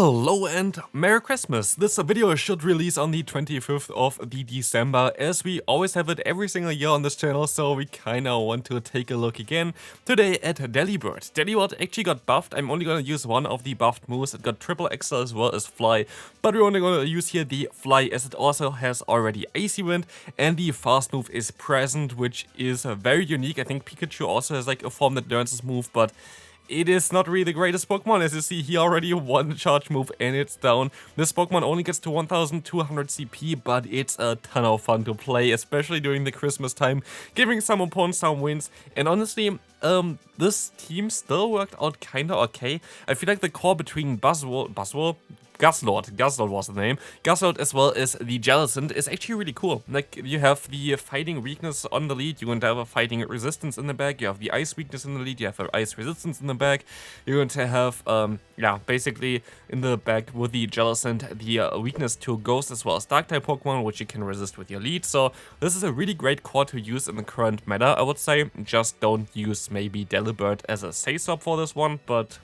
Hello and Merry Christmas! This video should release on the 25th of December, as we always have it every single year on this channel, so we kinda want to take a look again today at Delibird. Delibird actually got buffed. I'm only gonna use one of the buffed moves. It got triple XL as well as Fly, but we're only gonna use here the Fly, as it also has already Icy Wind, and the fast move is present, which is very unique. I think Pikachu also has like a form that learns this move, but it is not really the greatest Pokemon. As you see here, already one charge move and it's down. This Pokemon only gets to 1200 CP, but it's a ton of fun to play, especially during the Christmas time, giving some opponents some wins. And honestly, this team still worked out kinda okay. I feel like the core between Guzzlord was the name. Guzzlord as well as the Jellicent is actually really cool. Like, you have the fighting weakness on the lead, you're going to have a fighting resistance in the back, you have the ice weakness in the lead, you have a ice resistance in the back, you're going to have, basically in the back with the Jellicent, the weakness to Ghost as well as Dark type Pokemon, which you can resist with your lead. So this is a really great core to use in the current meta, I would say. Just don't use maybe Delibird as a safe swap for this one, but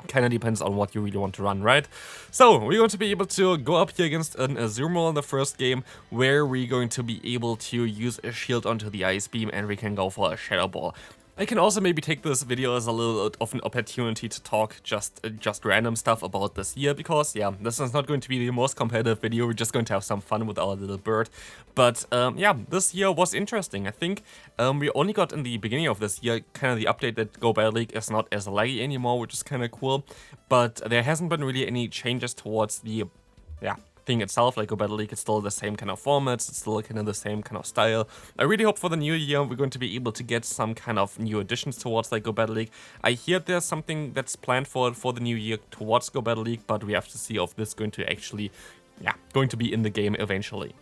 kind of depends on what you really want to run, right? So we're going to be able to go up here against an Azumarill in the first game, where we're going to be able to use a shield onto the Ice Beam, and we can go for a Shadow Ball. I can also maybe take this video as a little bit of an opportunity to talk just random stuff about this year, because yeah, this is not going to be the most competitive video. We're just going to have some fun with our little bird. But yeah, this year was interesting. I think we only got in the beginning of this year kind of the update that Go Battle League is not as laggy anymore, which is kind of cool. But there hasn't been really any changes towards the thing itself. Like, Go Battle League is still the same kind of formats, it's still kind of the same kind of style. I really hope for the new year we're going to be able to get some kind of new additions towards like Go Battle League. I hear there's something that's planned for the new year towards Go Battle League, but we have to see if this is going to actually, going to be in the game eventually.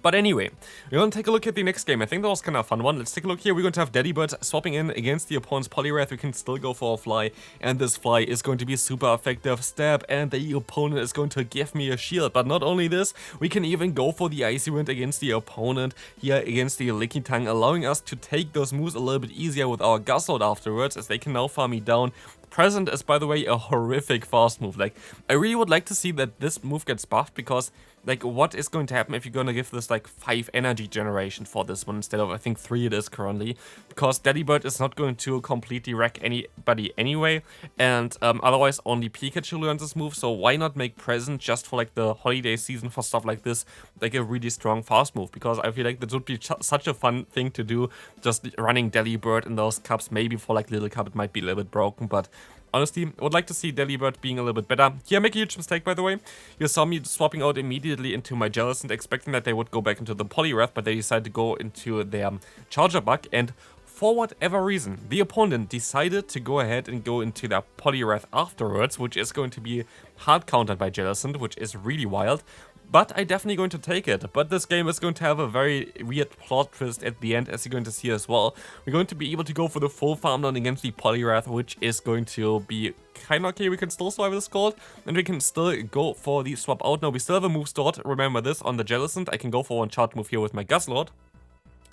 But anyway, we're going to take a look at the next game. I think that was kind of a fun one. Let's take a look here. We're going to have Delibird swapping in against the opponent's Poliwrath. We can still go for a Fly, and this Fly is going to be super effective stab, and the opponent is going to give me a shield. But not only this, we can even go for the Icy Wind against the opponent here against the Lickitung, allowing us to take those moves a little bit easier with our Guzzlord afterwards, as they can now farm me down. Present is, by the way, a horrific fast move. Like, I really would like to see that this move gets buffed, because like, what is going to happen if you're gonna give this like 5 energy generation for this one instead of, I think, 3 it is currently, because Delibird is not going to completely wreck anybody anyway, and otherwise only Pikachu learns this move. So why not make Present just for like the holiday season, for stuff like this, like a really strong fast move? Because I feel like that would be such a fun thing to do, just running Delibird in those cups. Maybe for like Little Cup it might be a little bit broken, but honestly, I would like to see Delibird being a little bit better. Here I make a huge mistake, by the way. You saw me swapping out immediately into my Jellicent, expecting that they would go back into the Poliwrath, but they decided to go into their Charger Bug, and for whatever reason, the opponent decided to go ahead and go into their Poliwrath afterwards, which is going to be hard countered by Jellicent, which is really wild. But I'm definitely going to take it. But this game is going to have a very weird plot twist at the end, as you're going to see as well. We're going to be able to go for the full farm down against the Poliwrath, which is going to be kind of okay. We can still survive this cold, and we can still go for the swap out. Now, we still have a move stored. Remember this, on the Jellicent, I can go for one charge move here with my Guzzlord.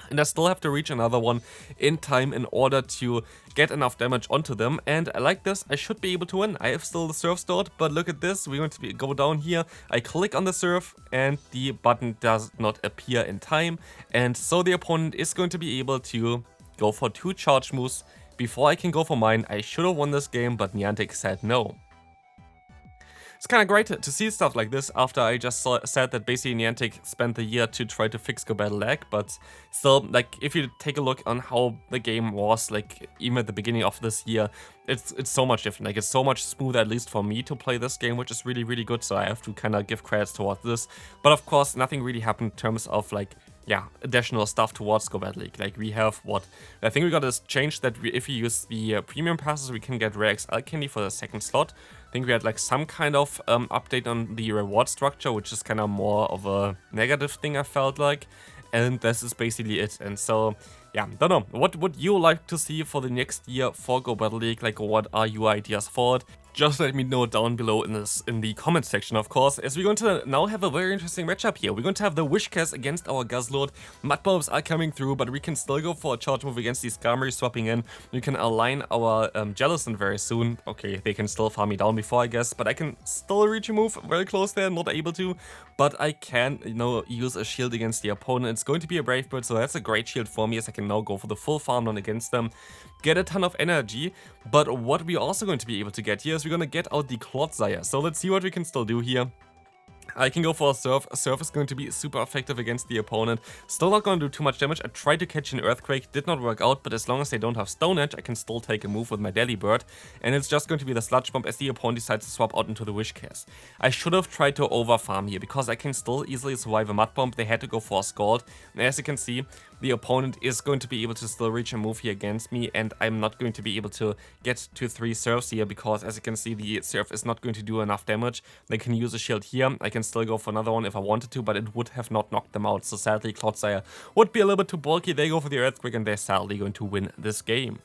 And I still have to reach another one in time in order to get enough damage onto them. And like this, I should be able to win. I have still the Surf stored, but look at this. We're going to go down here. I click on the Surf, and the button does not appear in time. And so the opponent is going to be able to go for 2 charge moves before I can go for mine. I should have won this game, but Niantic said no. It's kind of great to see stuff like this after I just said that basically Niantic spent the year to try to fix Go Battle lag, but still, like, if you take a look on how the game was, like, even at the beginning of this year, it's so much different. Like, it's so much smoother, at least for me, to play this game, which is really, really good, so I have to kind of give credits towards this. But of course, nothing really happened in terms of, like, additional stuff towards Go Battle League. Like, we have I think we got this change that if you use the premium passes, we can get rare XL candy for the second slot. I think we had like some kind of update on the reward structure, which is kind of more of a negative thing, I felt like. And this is basically it. And so, yeah, don't know. What would you like to see for the next year for Go Battle League? Like, what are your ideas for it? Just let me know down below in the comment section, of course, as we're going to now have a very interesting matchup here. We're going to have the Wishcast against our Guzzlord. Mud Bombs are coming through, but we can still go for a charge move against these Skarmory swapping in. We can align our Jellicent very soon. Okay, they can still farm me down before, I guess, but I can still reach a move very close there, not able to. But I can, you know, use a shield against the opponent. It's going to be a Brave Bird, so that's a great shield for me, as I can now go for the full farm run against them. Get a ton of energy, but what we're also going to be able to get here is we're going to get out the Clodsire. So let's see what we can still do here. I can go for a Surf. A Surf is going to be super effective against the opponent. Still not going to do too much damage. I tried to catch an Earthquake, did not work out, but as long as they don't have Stone Edge, I can still take a move with my Delibird. And it's just going to be the Sludge Bomb as the opponent decides to swap out into the Wishcast. I should have tried to overfarm here, because I can still easily survive a Mud Bomb. They had to go for a Scald. And as you can see, the opponent is going to be able to still reach a move here against me, and I'm not going to be able to get to 3 Surfs here, because as you can see, the Surf is not going to do enough damage. They can use a shield here. I can still go for another one if I wanted to, but it would have not knocked them out. So sadly, Clodsire would be a little bit too bulky. They go for the Earthquake, and they're sadly going to win this game.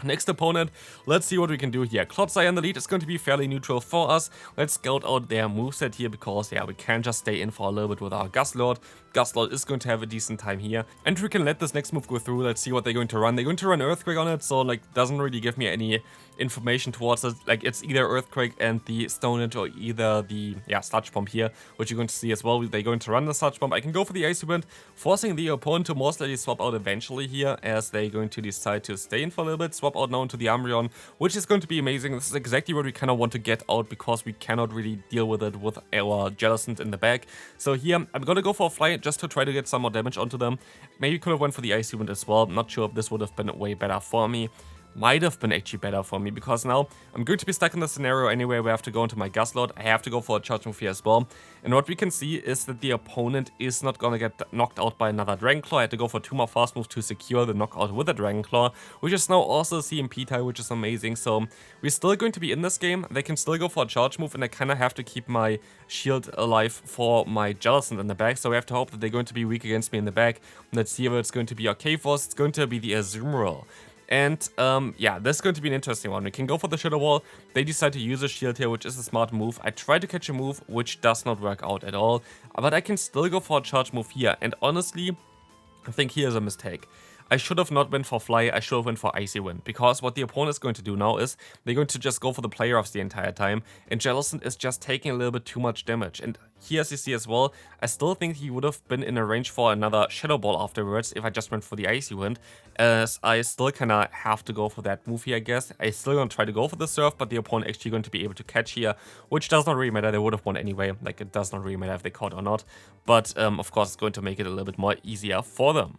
Next opponent, let's see what we can do here. Clodsire in the lead is going to be fairly neutral for us. Let's scout out their moveset here, because yeah, we can just stay in for a little bit with our Guzzlord. Guzzlord is going to have a decent time here, and we can let this next move go through. Let's see what they're going to run. They're going to run Earthquake on it, so like doesn't really give me any information towards it. Like it's either Earthquake and the Stone Edge, or either the Sludge Bomb here, which you're going to see as well. They're going to run the Sludge Bomb. I can go for the Icy Wind, forcing the opponent to most likely swap out eventually here, as they're going to decide to stay in for a little bit, swap out now into the Umbreon, which is going to be amazing. This is exactly what we kind of want to get out, because we cannot really deal with it with our Jellicent in the back. So here, I'm going to go for a Fly just to try to get some more damage onto them. Maybe could have went for the Icy Wind as well. Not sure if this would have been way better for me. Might have been actually better for me, because now I'm going to be stuck in the scenario anyway where I have to go into my Guzzlord. I have to go for a charge move here as well. And what we can see is that the opponent is not going to get knocked out by another Dragon Claw. I had to go for 2 more fast moves to secure the knockout with a Dragon Claw, which is now also a CMP tie, which is amazing. So we're still going to be in this game. They can still go for a charge move, and I kind of have to keep my shield alive for my Jellicent in the back. So we have to hope that they're going to be weak against me in the back. Let's see if it's going to be our K-Force. It's going to be the Azumarill. And yeah, this is going to be an interesting one. We can go for the Shadow Wall. They decide to use a shield here, which is a smart move. I try to catch a move, which does not work out at all. But I can still go for a charge move here. And honestly, I think here's a mistake. I should have not went for Fly, I should have went for Icy Wind, because what the opponent is going to do now is they're going to just go for the player offs the entire time, and Jellicent is just taking a little bit too much damage. And here, as you see as well, I still think he would have been in a range for another Shadow Ball afterwards if I just went for the Icy Wind, as I still kind of have to go for that move here, I guess. I still going to try to go for the Surf, but the opponent actually going to be able to catch here, which does not really matter. They would have won anyway. Like, it does not really matter if they caught or not, but of course it's going to make it a little bit more easier for them.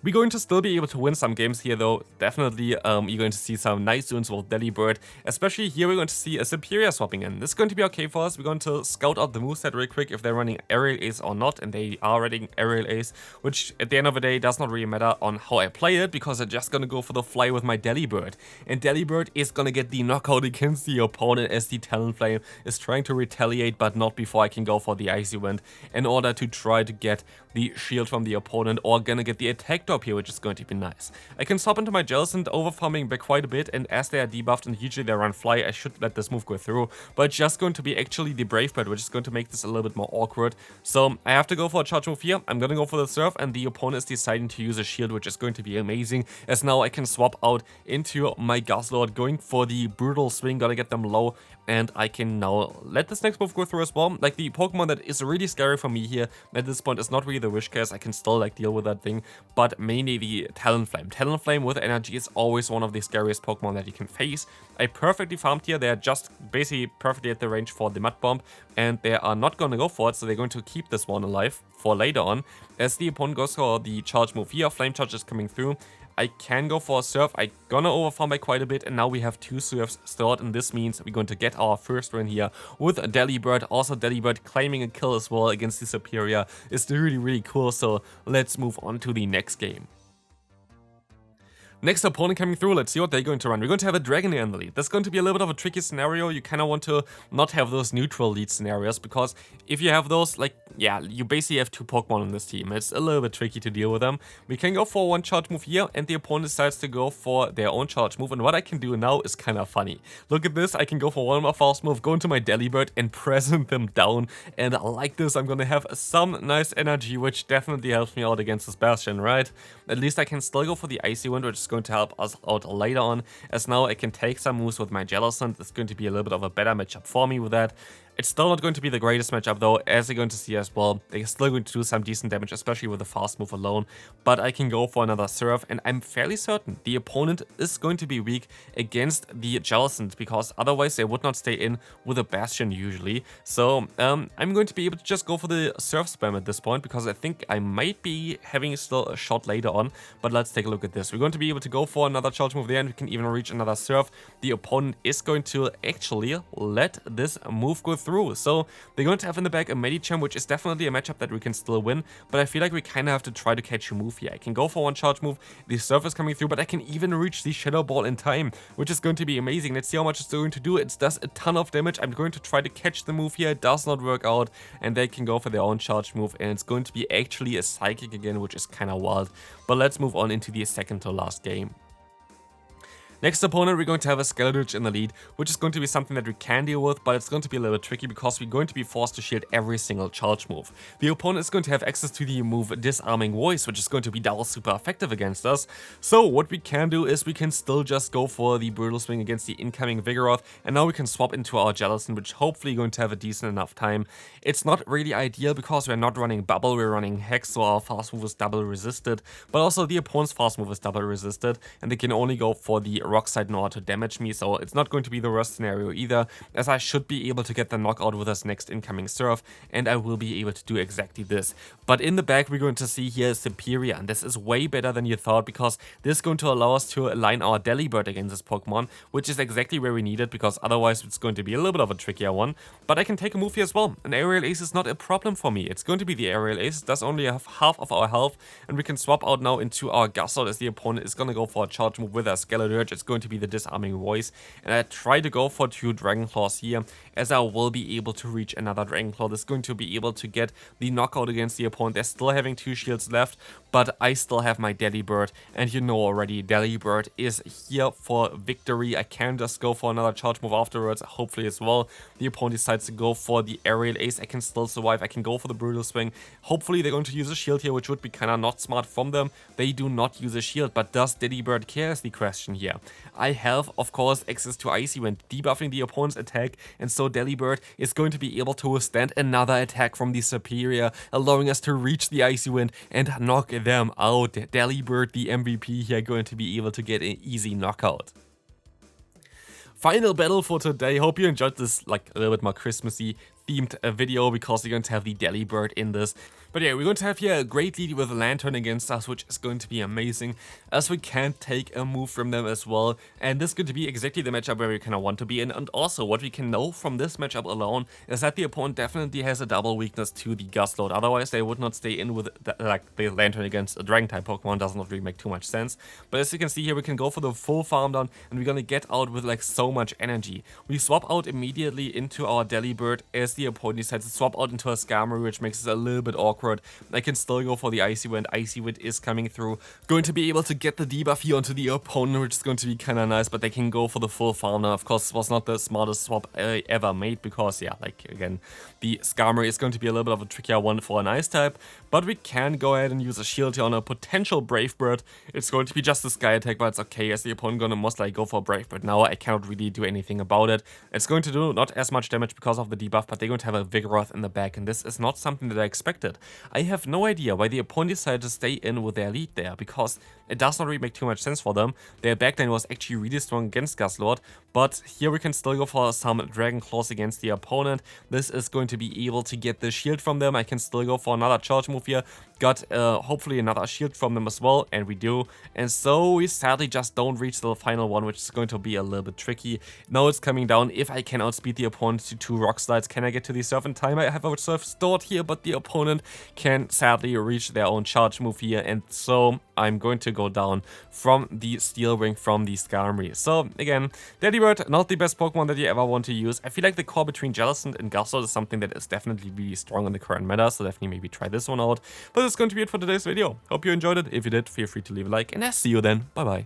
We're going to still be able to win some games here though, definitely. You're going to see some nice units with Delibird, especially here we're going to see a Superior swapping in. This is going to be okay for us. We're going to scout out the moveset real quick if they're running Aerial Ace or not, and they are running Aerial Ace, which at the end of the day does not really matter on how I play it, because I'm just going to go for the Fly with my Delibird. And Delibird is going to get the knockout against the opponent as the Talonflame is trying to retaliate, but not before I can go for the Icy Wind in order to try to get the shield from the opponent, or gonna get the attack drop here, which is going to be nice. I can swap into my Jellicent, overfarming back quite a bit, and as they are debuffed and usually they run Fly, I should let this move go through, but it's just going to be actually the Brave Bird, which is going to make this a little bit more awkward. So I have to go for a charge move here. I'm gonna go for the Surf, and the opponent is deciding to use a shield, which is going to be amazing, as now I can swap out into my Guzzlord, going for the Brutal Swing, gotta get them low, and I can now let this next move go through as well. Like, the Pokemon that is really scary for me here at this point is not really the Wishcast. I can still like deal with that thing, but mainly the Talonflame. Talonflame with energy is always one of the scariest Pokemon that you can face. I perfectly farmed here. They're just basically perfectly at the range for the Mud Bomb, and they are not going to go for it, so they're going to keep this one alive for later on. As the opponent goes for the charge move here, Flame Charge is coming through. I can go for a Surf. I'm gonna overfarm by quite a bit, and now we have 2 Surfs stored, and this means we're going to get our first win here with Delibird. Also, Delibird claiming a kill as well against the Superior is really, really cool, so let's move on to the next game. Next opponent coming through, let's see what they're going to run. We're going to have a Dragonair in the lead. That's going to be a little bit of a tricky scenario. You kind of want to not have those neutral lead scenarios, because if you have those, like, yeah, you basically have 2 Pokemon on this team. It's a little bit tricky to deal with them. We can go for one charge move here, and the opponent decides to go for their own charge move. And what I can do now is kind of funny. Look at this, I can go for one more fast move, go into my Delibird and present them down. And like this, I'm going to have some nice energy, which definitely helps me out against this Bastion, right? At least I can still go for the Icy Wind, which is going to help us out later on, as now I can take some moves with my Jellicent. It's going to be a little bit of a better matchup for me with that. It's still not going to be the greatest matchup though, as you're going to see as well. They're still going to do some decent damage, especially with the fast move alone. But I can go for another Surf, and I'm fairly certain the opponent is going to be weak against the Jellicent, because otherwise they would not stay in with a Bastion usually. So I'm going to be able to just go for the Surf spam at this point, because I think I might be having still a shot later on. But let's take a look at this. We're going to be able to go for another charge move there, and we can even reach another Surf. The opponent is going to actually let this move go through. So they're going to have in the back a Medicham, which is definitely a matchup that we can still win, but I feel like we kind of have to try to catch a move here. I can go for one charge move, the Surf is coming through, but I can even reach the Shadow Ball in time, which is going to be amazing. Let's see how much it's going to do. It does a ton of damage. I'm going to try to catch the move here. It does not work out, and they can go for their own charge move, and it's going to be actually a Psychic again, which is kind of wild. But let's move on into the second to last game. Next opponent, we're going to have a Skeletorch in the lead, which is going to be something that we can deal with, but it's going to be a little bit tricky because we're going to be forced to shield every single charge move. The opponent is going to have access to the move Disarming Voice, which is going to be double super effective against us. So what we can do is we can still just go for the Brutal Swing against the incoming Vigoroth, and now we can swap into our Jellicent, which hopefully going to have a decent enough time. It's not really ideal because we're not running Bubble, we're running Hex, so our fast move is double resisted, but also the opponent's fast move is double resisted, and they can only go for the Rock Slide in order to damage me, so it's not going to be the worst scenario either, as I should be able to get the knockout with this next incoming Surf, and I will be able to do exactly this. But in the back, we're going to see here Superior, and this is way better than you thought, because this is going to allow us to align our Delibird against this Pokemon, which is exactly where we need it, because otherwise it's going to be a little bit of a trickier one. But I can take a move here as well. An Aerial Ace is not a problem for me. It's going to be the Aerial Ace. It does only have half of our health, and we can swap out now into our Gastrodon, as the opponent is going to go for a charge move with our Skeletorch. It's going to be the Disarming Voice, and I try to go for 2 Dragon Claws here, as I will be able to reach another Dragon Claw. This is going to be able to get the knockout against the opponent. They're still having 2 shields left, but I still have my Delibird, and you know already, Delibird is here for victory. I can just go for another charge move afterwards, hopefully as well. The opponent decides to go for the Aerial Ace. I can still survive. I can go for the Brutal Swing. Hopefully they're going to use a shield here, which would be kind of not smart from them. They do not use a shield, but does Delibird care is the question here. I have, of course, access to Icy Wind, debuffing the opponent's attack, and so Delibird is going to be able to withstand another attack from the Superior, allowing us to reach the Icy Wind and knock them out. Delibird, the MVP here, going to be able to get an easy knockout. Final battle for today. Hope you enjoyed this, like, a little bit more Christmassy themed video, because you're going to have the Delibird in this. But yeah, we're going to have here a great lead with a Lantern against us, which is going to be amazing, as we can take a move from them as well. And this is going to be exactly the matchup where we kind of want to be in. And also, what we can know from this matchup alone is that the opponent definitely has a double weakness to the Gust Load. Otherwise, they would not stay in with the Lantern against a Dragon-type Pokemon. Does not really make too much sense. But as you can see here, we can go for the full farm down, and we're going to get out with like so much energy. We swap out immediately into our Delibird, as the opponent decides to swap out into a Skarmory, which makes it a little bit awkward. I can still go for the Icy Wind. Icy Wind is coming through. Going to be able to get the debuff here onto the opponent, which is going to be kind of nice, but they can go for the full farm now. Of course, it was not the smartest swap I ever made, because, yeah, like, again, the Skarmory is going to be a little bit of a trickier one for an Ice type, but we can go ahead and use a shield here on a potential Brave Bird. It's going to be just a Sky attack, but it's okay, as the opponent gonna most likely go for a Brave Bird now. I cannot really do anything about it. It's going to do not as much damage because of the debuff, but they're going to have a Vigoroth in the back, and this is not something that I expected. I have no idea why the opponent decided to stay in with their lead there, because it does not really make too much sense for them. Their backline was actually really strong against Guzzlord, but here we can still go for some Dragon Claws against the opponent. This is going to be able to get the shield from them. I can still go for another charge move here. Got hopefully another shield from them as well, and we do. And so we sadly just don't reach the final one, which is going to be a little bit tricky. Now it's coming down. If I can outspeed the opponent to 2 Rock Slides, can I get get to the surf in time. I have a surf stored here, but the opponent can sadly reach their own charge move here, and so I'm going to go down from the Steel Wing from the Skarmory. So again, Delibird, not the best Pokemon that you ever want to use. I feel like the core between Jellicent and Gastrodon is something that is definitely really strong in the current meta, so definitely maybe try this one out. But that's going to be it for today's video. Hope you enjoyed it. If you did, feel free to leave a like, and I'll see you then. Bye bye.